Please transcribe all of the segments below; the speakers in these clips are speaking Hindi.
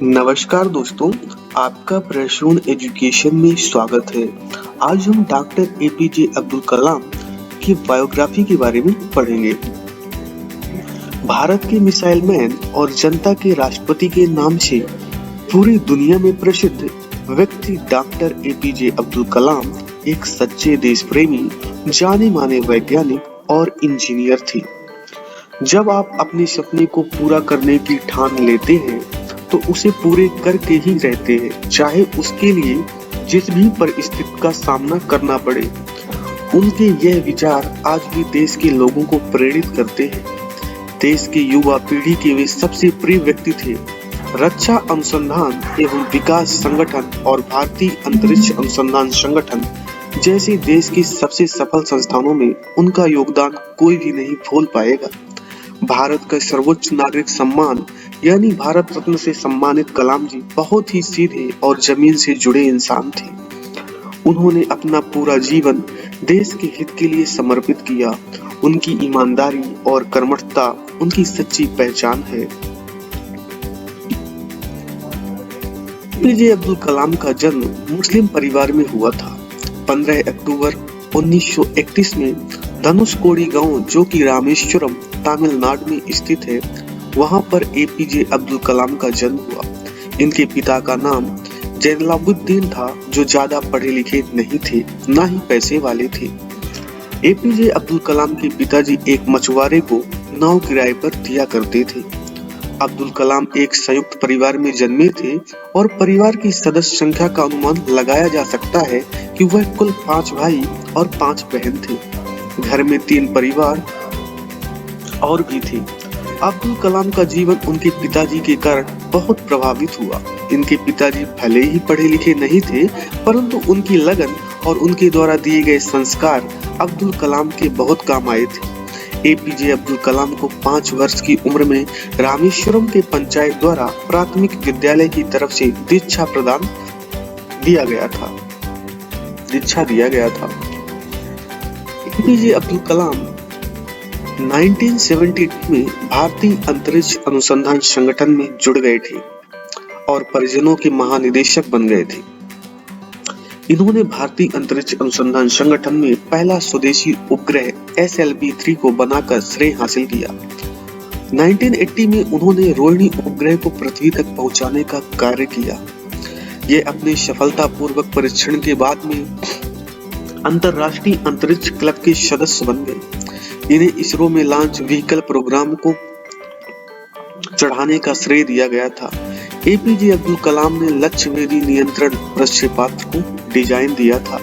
नमस्कार दोस्तों, आपका प्रसून एजुकेशन में स्वागत है। आज हम डॉक्टर एपीजे अब्दुल कलाम की बायोग्राफी के बारे में पढ़ेंगे। भारत के मिसाइल मैन और जनता के राष्ट्रपति के नाम से पूरी दुनिया में प्रसिद्ध व्यक्ति डॉक्टर एपीजे अब्दुल कलाम एक सच्चे देश प्रेमी, जाने माने वैज्ञानिक और इंजीनियर थे। जब आप अपने सपने को पूरा करने की ठान लेते हैं तो उसे पूरे करके ही रहते हैं, चाहे उसके लिए जिस भी परिस्थिति का सामना करना पड़े। उनके यह विचार आज भी देश के लोगों को प्रेरित करते हैं। देश की युवा पीढ़ी के वे सबसे प्रिय व्यक्ति थे। रक्षा अनुसंधान एवं विकास संगठन और भारतीय अंतरिक्ष अनुसंधान संगठन जैसे देश की सबसे सफल संस्थानों में उनका योगदान कोई भी नहीं भूल पाएगा। भारत का सर्वोच्च नागरिक सम्मान यानी भारत रत्न से सम्मानित कलाम जी बहुत ही सीधे और जमीन से जुड़े इंसान थे। उन्होंने अपना पूरा जीवन देश के हित के लिए समर्पित किया। उनकी ईमानदारी और कर्मठता उनकी सच्ची पहचान है। एपीजे अब्दुल कलाम का जन्म मुस्लिम परिवार में हुआ था। 15 अक्टूबर 1931 में धनुषकोडी गांव, जो कि रामेश्वरम तमिलनाडु में स्थित है, वहां पर एपीजे अब्दुल कलाम का जन्म हुआ। इनके पिता का नाम जैनुलाब्दीन था, जो ज्यादा पढ़े लिखे नहीं थे, ना ही पैसे वाले थे। एपीजे अब्दुल कलाम के पिताजी एक मछुआरे को नाव किराए पर दिया करते थे। अब्दुल कलाम एक संयुक्त परिवार में जन्मे थे और परिवार की सदस्य संख्या का अनुमान लगाया जा सकता है कि वह कुल 5 भाई और 5 बहन थे। घर में 3 परिवार और भी थे। अब्दुल कलाम का जीवन उनके पिताजी के कारण बहुत प्रभावित हुआ। इनके पिताजी भले ही पढ़े लिखे नहीं थे, परंतु उनकी लगन और उनके द्वारा दिए गए संस्कार अब्दुल कलाम के बहुत काम आए थे। एपीजे अब्दुल कलाम को 5 वर्ष की उम्र में रामेश्वरम के पंचायत द्वारा प्राथमिक विद्यालय की तरफ से दीक्षा दिया गया था। एपीजे अब्दुल कलाम 1972 में भारतीय अंतरिक्ष अनुसंधान संगठन में जुड़ गए थे और परिजनों के महानिदेशक बन गए थे। इन्होंने भारतीय अंतरिक्ष अनुसंधान संगठन में पहला स्वदेशी उपग्रह SLV-3 को बनाकर श्रेय हासिल किया। 1980 में उन्होंने रोहिणी उपग्रह को पृथ्वी तक पहुंचाने का कार्य किया। ये अपने सफलतापूर्वक परीक्षण के बाद में अंतरराष्ट्रीय अंतरिक्ष क्लब के सदस्य बन गए। इन्हें इसरो में लॉन्च व्हीकल प्रोग्राम को चढ़ाने का श्रेय दिया गया था। एपीजे अब्दुल कलाम ने लक्ष्य वेधी नियंत्रण प्रक्षेपास्त्र को डिजाइन दिया था।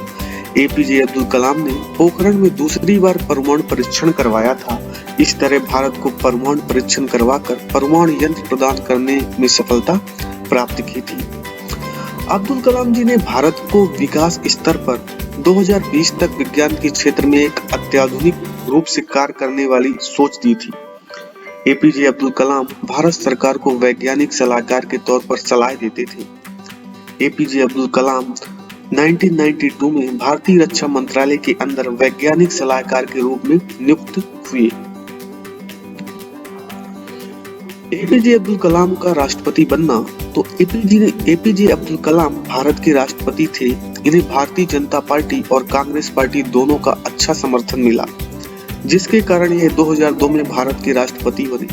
एपीजे अब्दुल कलाम ने पोखरण में दूसरी बार परमाणु परीक्षण करवाया था। इस तरह भारत को परमाणु परीक्षण करवाकर परमाणु यंत्र प्रदान करने में सफलता प्राप्त की थी। अब्दुल कलाम जी ने भारत को विकास स्तर पर 2020 तक विज्ञान के क्षेत्र में एक अत्याधुनिक रूप से कार्य करने वाली सोच दी थी। एपीजे अब्दुल कलाम भारत सरकार को वैज्ञानिक सलाहकार के तौर पर सलाह देते थे। एपीजे अब्दुल कलाम 1992 में भारतीय रक्षा मंत्रालय के अंदर वैज्ञानिक सलाहकार के रूप में नियुक्त हुए। एपीजे अब्दुल कलाम का राष्ट्रपति बनना, तो एपीजे अब्दुल कलाम भारत के राष्ट्रपति थे। इन्हें भारतीय जनता पार्टी और कांग्रेस पार्टी दोनों का अच्छा समर्थन मिला, जिसके कारण यह 2002 में भारत के राष्ट्रपति बने।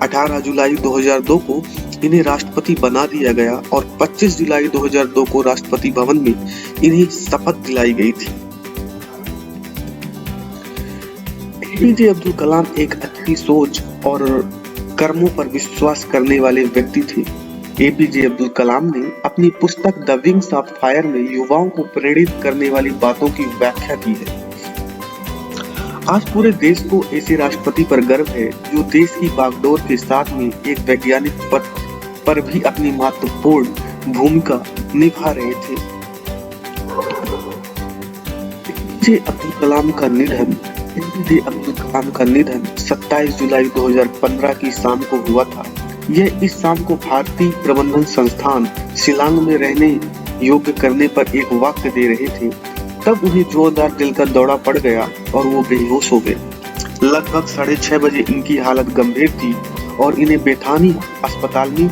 18 जुलाई 2002 को इन्हें राष्ट्रपति बना दिया गया और 25 जुलाई 2002 को राष्ट्रपति भवन में इन्हें शपथ दिलाई गई थी। एपीजे अब्दुल कलाम एक अच्छी सोच और कर्मों पर विश्वास करने वाले व्यक्ति थे। एपीजे अब्दुल कलाम ने अपनी पुस्तक द विंग्स ऑफ फायर में युवाओं को प्रेरित करने वाली बातों की व्याख्या की है। आज पूरे देश को ऐसे राष्ट्रपति पर गर्व है जो देश की बागडोर के साथ में एक वैज्ञानिक पद पर भी अपनी महत्वपूर्ण भूमिका निभा रहे थे। एपीजे अब्दुल कलाम का निधन 27 जुलाई 2015 की शाम को हुआ था। यह इस शाम को भारतीय प्रबंधन संस्थान शिलांग में रहने योग्य करने पर एक वाक्य दे रहे थे। तब उन्हें जोरदार दिल का दौरा पड़ गया और वो बेहोश हो गए। लगभग 6:30 बजे इनकी हालत गंभीर थी और इन्हें बेथानी अस्पताल में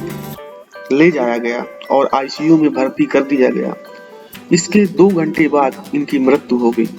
ले जाया गया और आईसीयू में भर्ती कर दिया गया। इसके 2 घंटे बाद इनकी मृत्यु हो गई।